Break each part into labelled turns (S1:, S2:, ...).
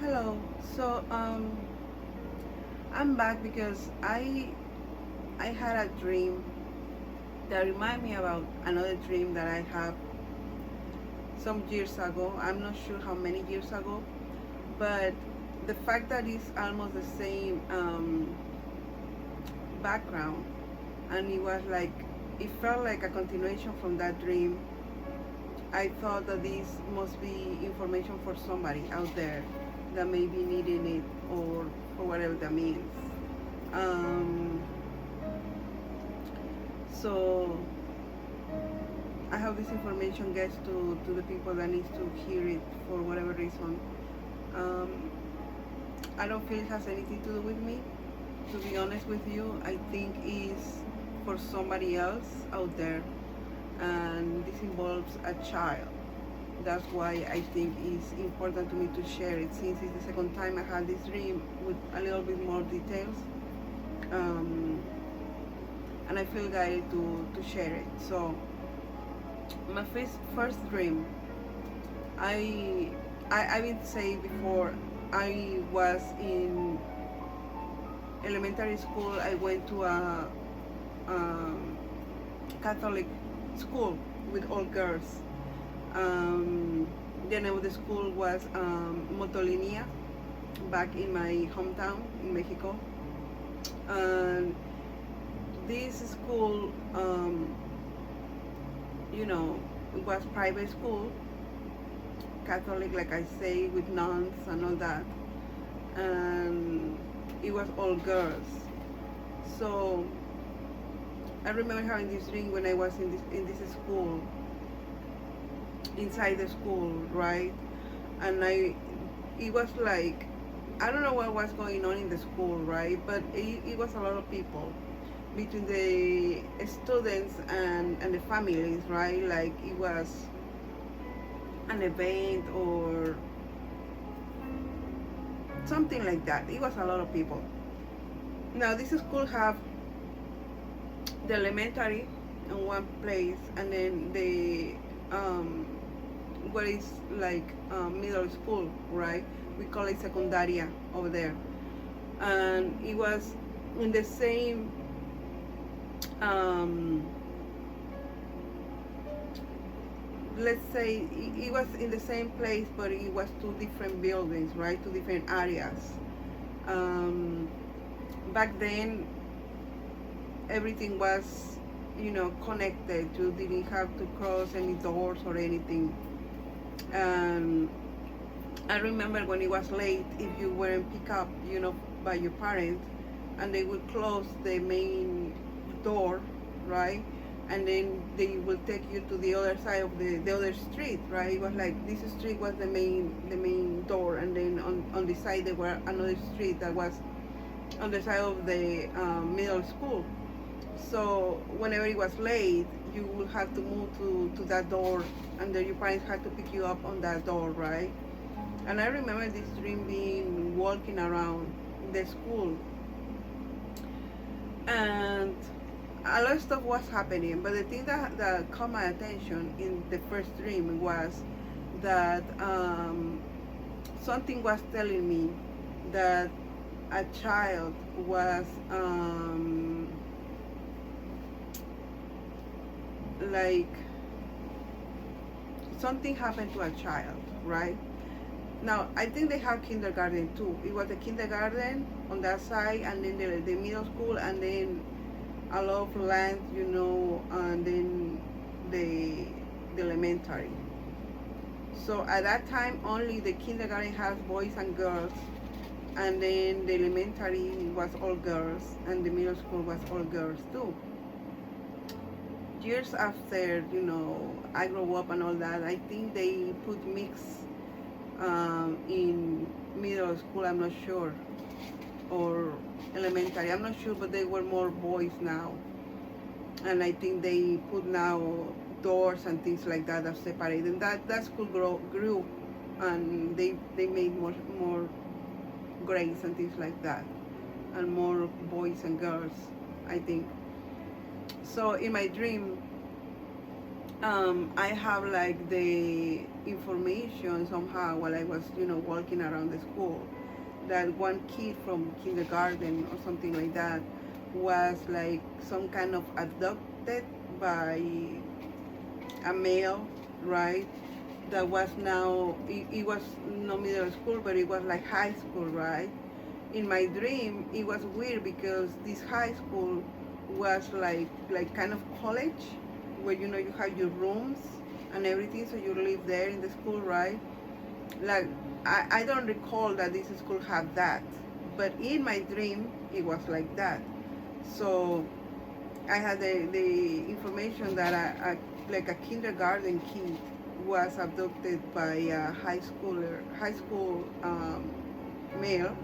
S1: Hello. So I'm back because I had a dream that remind me about another dream that I have some years ago. I'm not sure how many years ago, but the fact that it's almost the same background, and it felt like a continuation from that dream. I thought that this must be information for somebody out there that may be needing it or for whatever that means. Um, so I have this information gets to the people that needs to hear it for whatever reason. Um, I don't feel it has anything to do with me. To be honest with you, I think it's for somebody else out there, and this involves a child. That's why I think it's important to me to share it, since it's the second time I had this dream with a little bit more details. Um, and I feel guided to share it. So my first dream, I I will say before I was in elementary school. I went to a um, Catholic school with all girls. Um, the name of the school was Motolinia, back in my hometown in Mexico. And this school, it was private school, Catholic, like I say, with nuns and all that. And it was all girls. So I remember having this dream when I was in this school, inside the school, right? And it was like, I don't know what was going on in the school, right? But it was a lot of people between the students and the families, right? Like it was an event or something like that. It was a lot of people. Now this school have the elementary in one place, and then the what is like middle school, right? We call it secundaria over there, and it was in the same um, let's say it was in the same place, but it was two different buildings, right? Two different areas. Um, Back then, everything was, connected. You didn't have to cross any doors or anything. And I remember when it was late, if you weren't picked up, by your parents, and they would close the main door, right? And then they will take you to the other side of the other street, right? It was like this street was the main door, and then on the side there were another street that was on the side of the middle school. So whenever it was late, you would have to move to that door, and then your parents had to pick you up on that door, right? And I remember this dream being walking around the school, and a lot of stuff was happening. But the thing that caught my attention in the first dream was that something was telling me that a child was like something happened to a child, right? Now I think they have kindergarten too. It was a kindergarten on that side, and then the middle school, and then a lot of land, and then the elementary. So at that time, only the kindergarten has boys and girls, and then the elementary was all girls, and the middle school was all girls too. Years after, I grew up and all that, I think they put mix in middle school, I'm not sure, or elementary, I'm not sure, but they were more boys now. And I think they put now doors and things like that separated. And that school grew, and they made more grades and things like that, and more boys and girls, I think. So in my dream, I have like the information somehow while I was, walking around the school, that one kid from kindergarten or something like that was like some kind of adopted by a male, right? That was now, it was no middle school, but it was like high school, right? In my dream, it was weird because this high school was like kind of college, where you have your rooms and everything, so you live there in the school, right? Like I don't recall that this school had that, but in my dream it was like that. So I had the information that like a kindergarten kid was abducted by a high school male,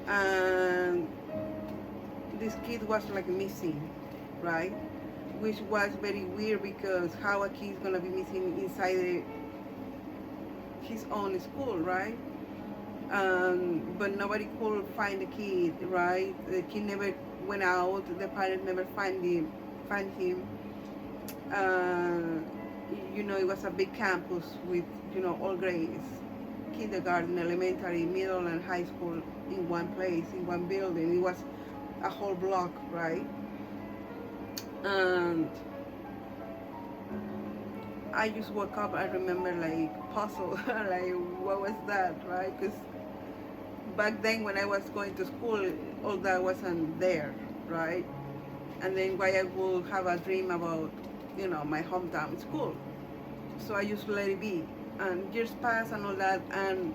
S1: and this kid was like missing, right? Which was very weird because how a kid is gonna be missing inside his own school, right? But nobody could find the kid, right? The kid never went out. The parents never find him. Uh, it was a big campus with all grades, kindergarten, elementary, middle, and high school in one place, in one building. It was a whole block, right? And I just woke up. I remember like puzzle, like what was that, right? Because back then when I was going to school, all that wasn't there, right? And then why I would have a dream about, my hometown school. So I just let it be. And years passed and all that. And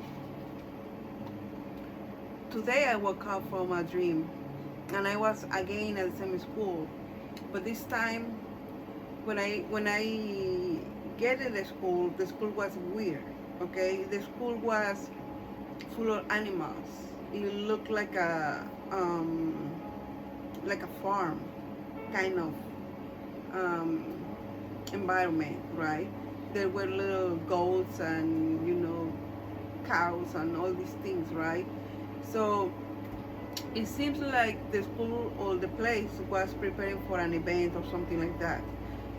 S1: today I woke up from a dream, and I was again at the same school. But this time, when I get in the school was weird. Okay, the school was full of animals. It looked like a farm kind of environment, right? There were little goats and cows and all these things, right? So it seems like the school or the place was preparing for an event or something like that.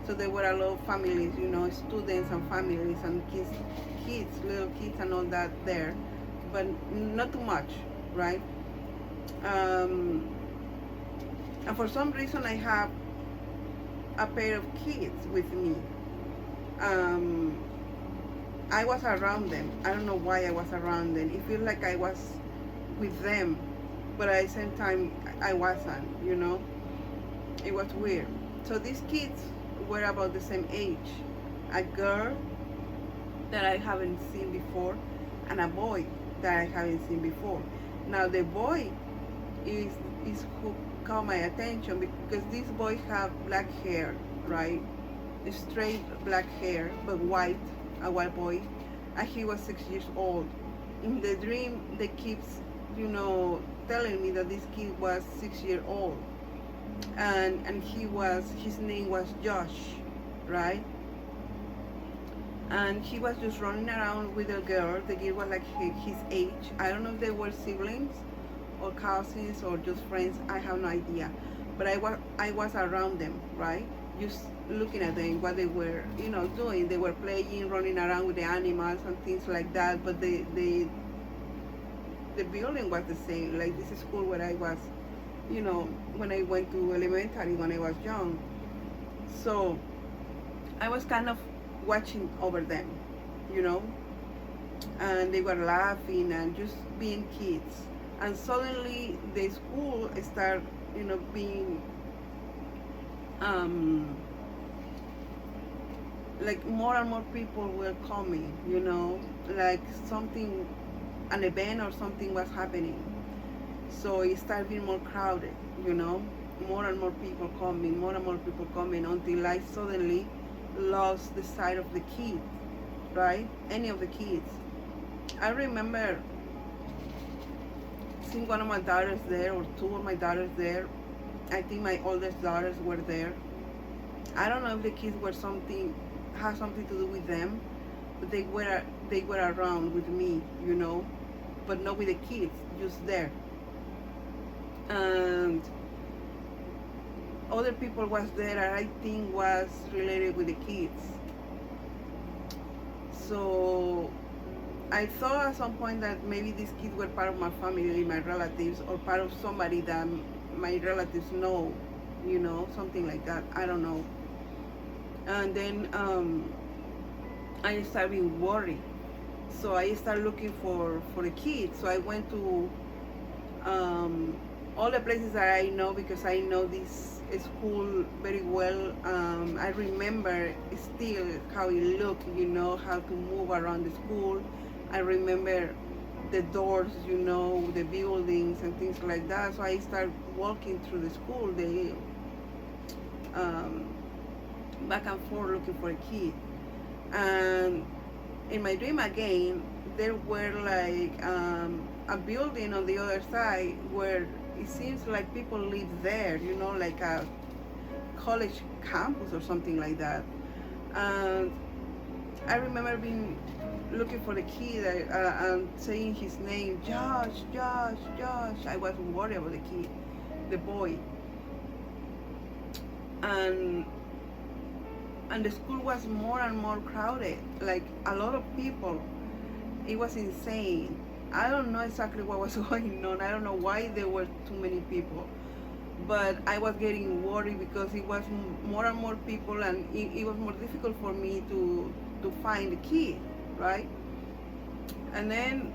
S1: So there were a lot of families, students and families and little kids and all that there, but not too much, right? And for some reason I have a pair of kids with me. um, I was around them. I don't know why I was around them. It feels like I was with them, but at the same time I wasn't. It was weird. So these kids were about the same age. A girl that I haven't seen before and a boy that I haven't seen before. Now the boy is who caught my attention because these boys have black hair, right? Straight black hair, but white, a white boy, and he was 6 years old. In the dream, they keeps, telling me that this kid was 6 years old, and his name was Josh, right? And he was just running around with a girl. The girl was like his age. I don't know if they were siblings or cousins or just friends. I have no idea. But I was around them, right? Just looking at them, what they were, doing. They were playing, running around with the animals and things like that. But the building was the same. Like this is school where I was, when I went to elementary when I was young. So I was kind of watching over them, and they were laughing and just being kids. And suddenly the school started, being like more and more people were coming, like something, an event or something was happening. So it started being more crowded, more and more people coming until I suddenly lost the sight of the kid, right? Any of the kids. I remember seeing one of my daughters there, or two of my daughters there. I think my oldest daughters were there. I don't know if the kids had something to do with them, but they were around with me, but not with the kids, just there. And other people was there and I think was related with the kids. So I thought at some point that maybe these kids were part of my family, my relatives, or part of somebody that my relatives know, something like that. I don't know. And then I started being worried. So I started looking for the kids. So I went to all the places that I know because I know this school very well. I remember still how it looked, how to move around the school. I remember the doors, the buildings and things like that. So I started walking through the school, um, back and forth looking for a kid. And in my dream again, there were like a building on the other side where it seems like people live there, like a college campus or something like that. And I remember being looking for the kid and saying his name, Josh, Josh, Josh. I was worried about the kid, the boy. And the school was more and more crowded, like a lot of people. It was insane. I don't know exactly what was going on. I don't know why there were too many people, but I was getting worried because it was more and more people, and it was more difficult for me to find the kid, right? And then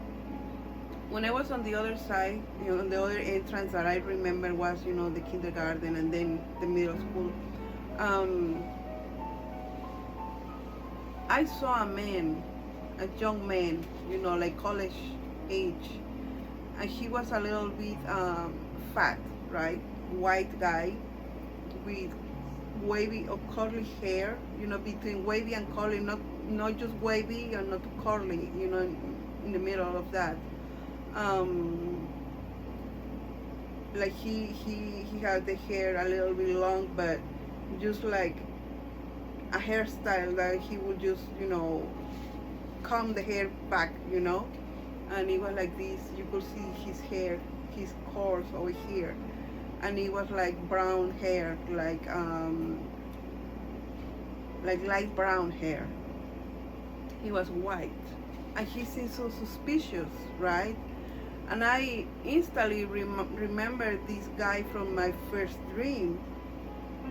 S1: when I was on the other side, on the other entrance that I remember was, the kindergarten and then the middle school. I saw a man, a young man, like college age, and he was a little bit fat, right? White guy with wavy or curly hair, between wavy and curly, not just wavy or not curly, in the middle of that. Like he had the hair a little bit long, but just like a hairstyle that he would just, comb the hair back, and it was like this. You could see his hair, his curls over here, and it was like brown hair, like light brown hair. He was white, and he seemed so suspicious, right? And I instantly remembered this guy from my first dream,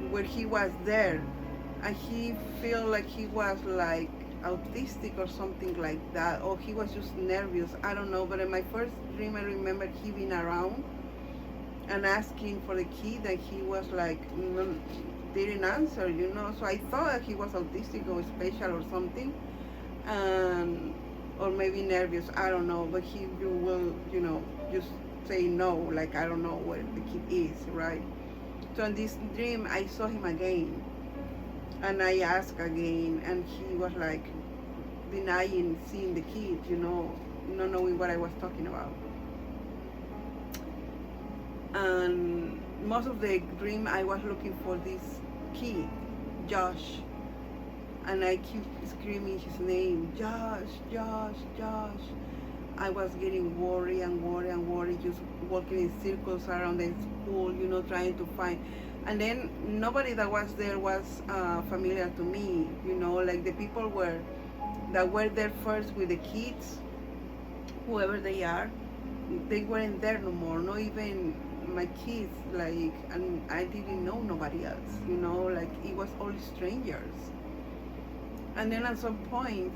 S1: where he was there, and he felt like he was like autistic or something like that, or he was just nervous. I don't know. But in my first dream, I remember he being around and asking for the key that he was like didn't answer, So I thought that he was autistic or special or something, or maybe nervous. I don't know. But he will, just say no, like I don't know where the kid is, right? So in this dream, I saw him again. And I asked again, and he was like denying seeing the kid, not knowing what I was talking about. And most of the dream, I was looking for this kid, Josh. And I keep screaming his name, Josh, Josh, Josh. I was getting worried and worried and worried, just walking in circles around the school, trying to find. And then nobody that was there was familiar to me, like the people that were there first with the kids, whoever they are, they weren't there no more, not even my kids, like, and I didn't know nobody else, like it was all strangers. And then at some point,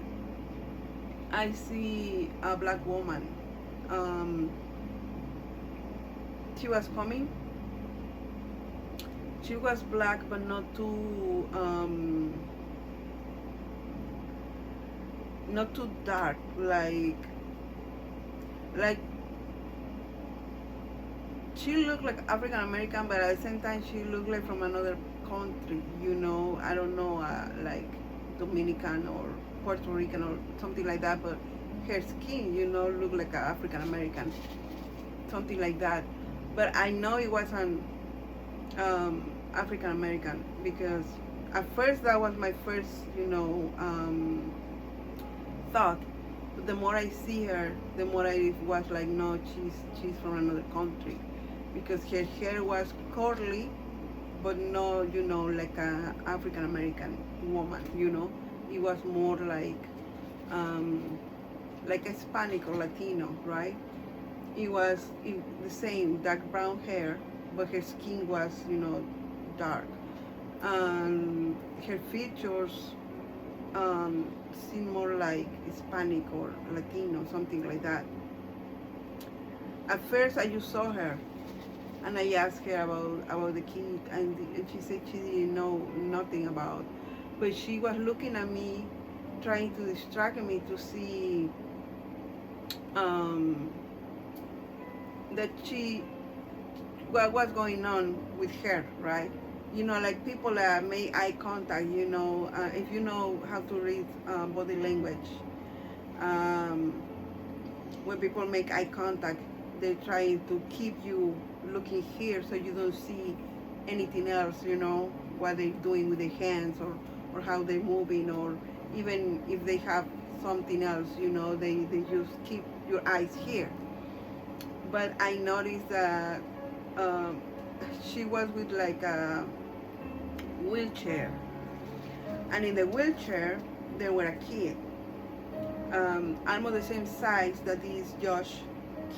S1: I see a black woman. She was coming. She was black, but not too dark. Like she looked like African American, but at the same time she looked like from another country. I don't know, like Dominican or Puerto Rican or something like that. But her skin, looked like African American, something like that. But I know it wasn't African American, because at first that was my first, thought. But the more I see her, the more I was like, no, she's from another country, because her hair was curly, but no, like a African American woman. It was more um, like Hispanic or Latino, right? The same dark brown hair, but her skin was, dark. And her features um, seemed more like Hispanic or Latino, something like that. At first, I just saw her, and I asked her about the kid, and she said she didn't know nothing about. But she was looking at me, trying to distract me to see um, that what was going on with her, right? Like people make eye contact. If you know how to read body language, um, when people make eye contact, they're trying to keep you looking here so you don't see anything else, what they're doing with their hands, or how they're moving, or even if they have something else, they just keep your eyes here. But I noticed that um, she was with like a wheelchair, and in the wheelchair there were a kid, almost the same size that is Josh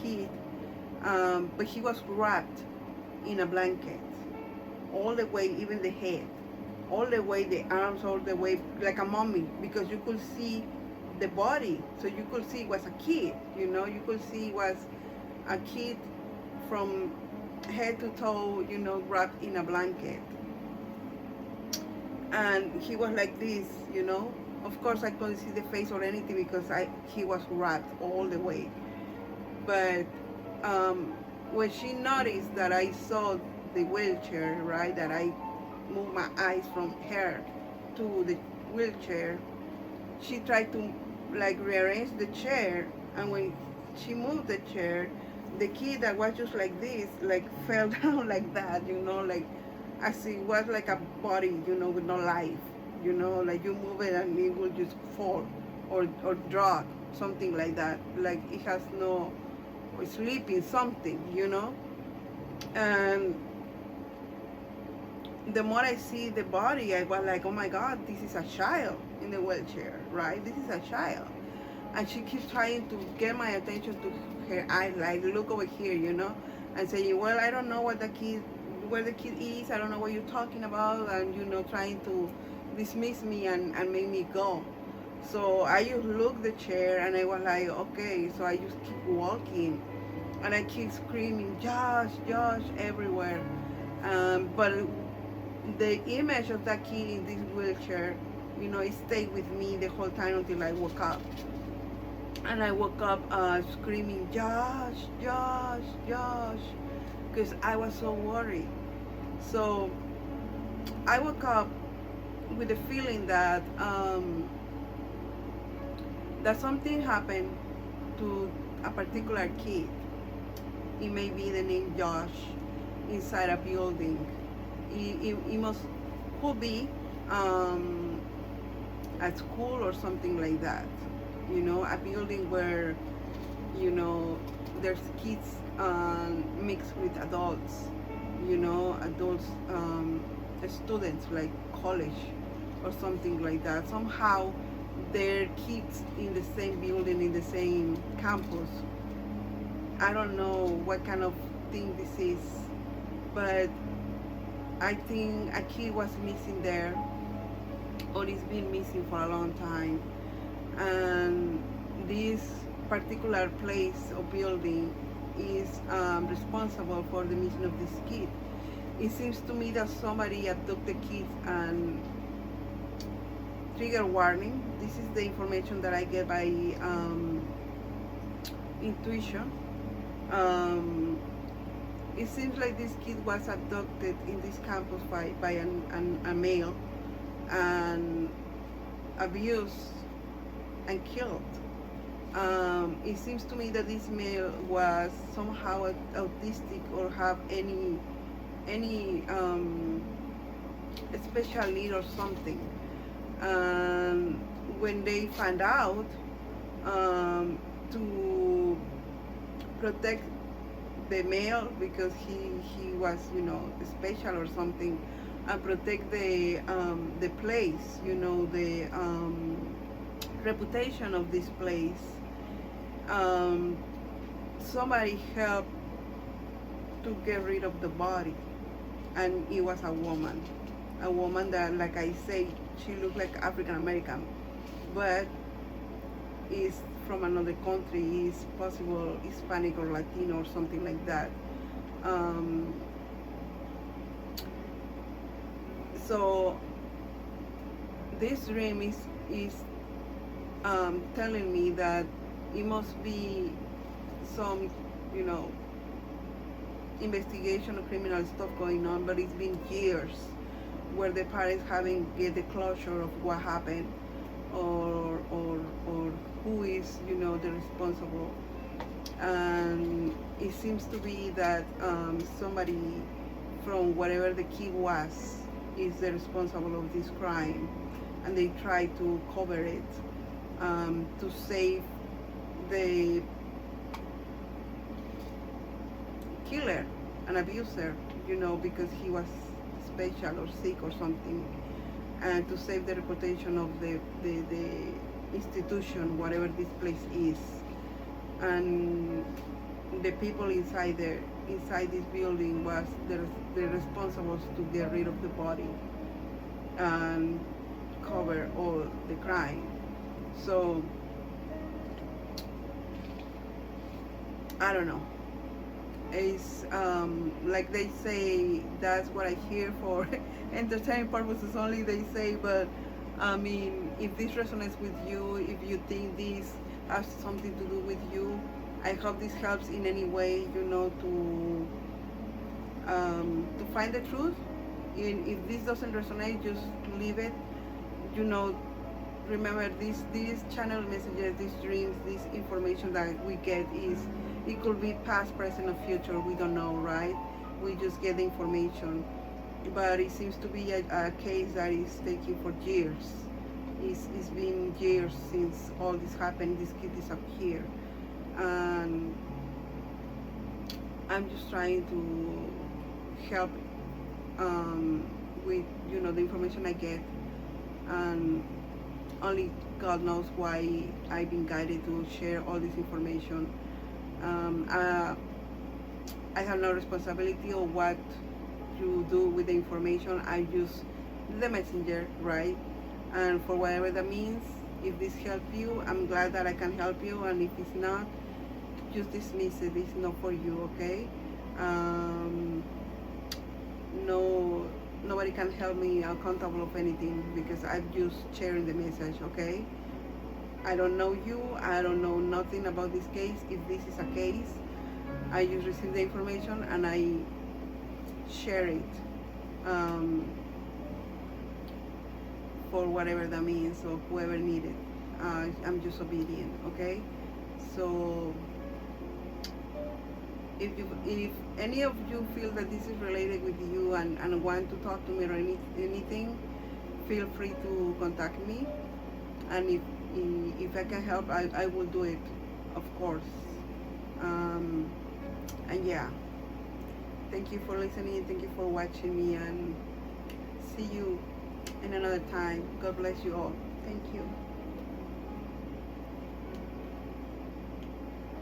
S1: kid, but he was wrapped in a blanket all the way, even the head, all the way, the arms, all the way, like a mummy, because you could see the body, so you could see it was a kid, you could see it was a kid from head to toe, wrapped in a blanket. And he was like this. Of course, I couldn't see the face or anything because he was wrapped all the way. But when she noticed that I saw the wheelchair, right, that I moved my eyes from her to the wheelchair, she tried to like rearrange the chair, and when she moved the chair, the kid that was just like this, like fell down like that, like as it was like a body, with no life, like you move it and it will just fall or drop, something like that, like it has no sleeping something. And the more I see the body, I was like, oh my God, this is a child in the wheelchair, right? This is a child. And she keeps trying to get my attention to her eyes, like, look over here, and saying, well, I don't know where the kid is, I don't know what you're talking about, and, trying to dismiss me and make me go. So I just looked the chair, and I was like, okay, so I just keep walking, and I keep screaming, Josh, Josh, everywhere. But the image of that kid in this wheelchair, it stayed with me the whole time until I woke up. And I woke up screaming, Josh, Josh, Josh, because I was so worried. So I woke up with the feeling that that something happened to a particular kid. It may be the name Josh inside a building. It could be at school or something like that. A building where, there's kids mixed with adults, adults, students, like college or something like that. Somehow they're kids in the same building, in the same campus. I don't know what kind of thing this is, but I think a kid was missing there, or it's been missing for a long time. And this particular place or building is responsible for the mission of this kid. It seems to me that somebody abducted kids, and trigger warning, this is the information that I get by intuition. It seems like this kid was abducted in this campus by a male, and abused and killed. It seems to me that this male was somehow autistic or have any special need or something. When they find out, to protect the male because he was, you know, special or something, and protect the place, you know, the reputation of this place. um, Somebody helped to get rid of the body, and it was a woman that, like I say, she looked like African American, but is from another country, is possible Hispanic or Latino or something like that. um, so this dream is telling me that it must be some, you know, investigation of criminal stuff going on, but it's been years where the parents haven't get the closure of what happened, or who is, you know, the responsible. And it seems to be that somebody from whatever the key was is the responsible of this crime, and they try to cover it, to save the killer and abuser, you know, because he was special or sick or something, and to save the reputation of the institution, whatever this place is. And the people inside there, inside this building, was the responsibles to get rid of the body and cover all the crime. So I don't know. It's like they say, that's what I hear for entertainment purposes only, they say. But I mean, if this resonates with you, if you think this has something to do with you, I hope this helps in any way, you know, to find the truth. And if this doesn't resonate, just leave it. You know, remember, these channel messages, these dreams, this information that we get is, it could be past, present, or future. We don't know, right? We just get the information. But it seems to be a case that is taking for years. It's been years since all this happened. This kid disappeared. And I'm just trying to help with, you know, the information I get. And only God knows why I've been guided to share all this information. I have no responsibility of what you do with the information. I use the messenger, right? And for whatever that means, if this helps you, I'm glad that I can help you. And if it's not, just dismiss it. It's not for you, okay? Nobody can help me accountable of anything, because I'm just sharing the message, okay? I don't know you. I don't know nothing about this case. If this is a case, I just receive the information and I share it, for whatever that means, or whoever needed. I'm just obedient, okay? So if any of you feel that this is related with you and want to talk to me or anything, feel free to contact me. And if I can help, I will do it, of course. And yeah, thank you for listening, thank you for watching me, and see you in another time. God bless you all. Thank you.